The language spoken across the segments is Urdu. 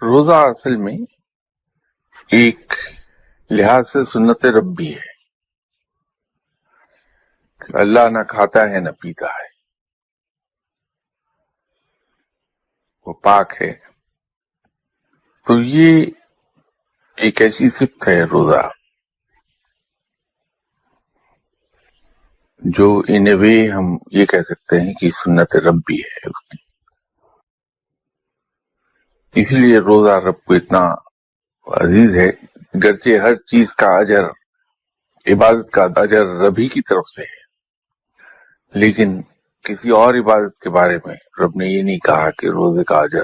روزہ اصل میں ایک لحاظ سے سنت ربی ہے. اللہ نہ کھاتا ہے نہ پیتا ہے، وہ پاک ہے. تو یہ ایک ایسی صفت ہے روزہ جو ان اے وے ہم یہ کہہ سکتے ہیں کہ سنت ربی ہے اس کی. اسی لیے روزہ رب کو اتنا عزیز ہے، گرچہ ہر چیز کا اجر، عبادت کا اجر ربی کی طرف سے ہے، لیکن کسی اور عبادت کے بارے میں رب نے یہ نہیں کہا کہ روزے کا اجر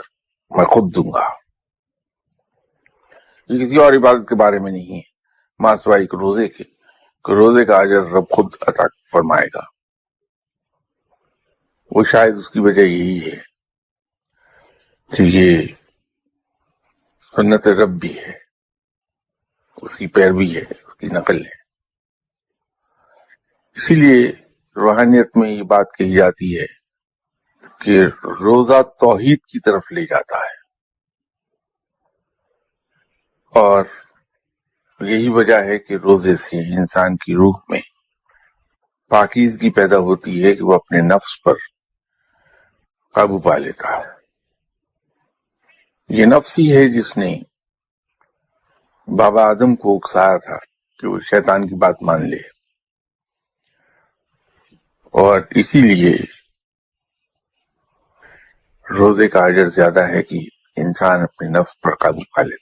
میں خود دوں گا. یہ کسی اور عبادت کے بارے میں نہیں ہے ماں سوائے کہ روزے کے، کہ روزے کا اجر رب خود عطا فرمائے گا. وہ شاید اس کی وجہ یہی ہے کہ یہ سنت ربی ہے، اس کی پیروی ہے، اس کی نقل ہے. اسی لیے روحانیت میں یہ بات کہی جاتی ہے کہ روزہ توحید کی طرف لے جاتا ہے، اور یہی وجہ ہے کہ روزے سے انسان کی روح میں پاکیزگی پیدا ہوتی ہے کہ وہ اپنے نفس پر قابو پا لیتا ہے. یہ نفس ہی ہے جس نے بابا آدم کو اکسایا تھا کہ وہ شیطان کی بات مان لے، اور اسی لیے روزے کا اجر زیادہ ہے کہ انسان اپنے نفس پر قابو پا لے.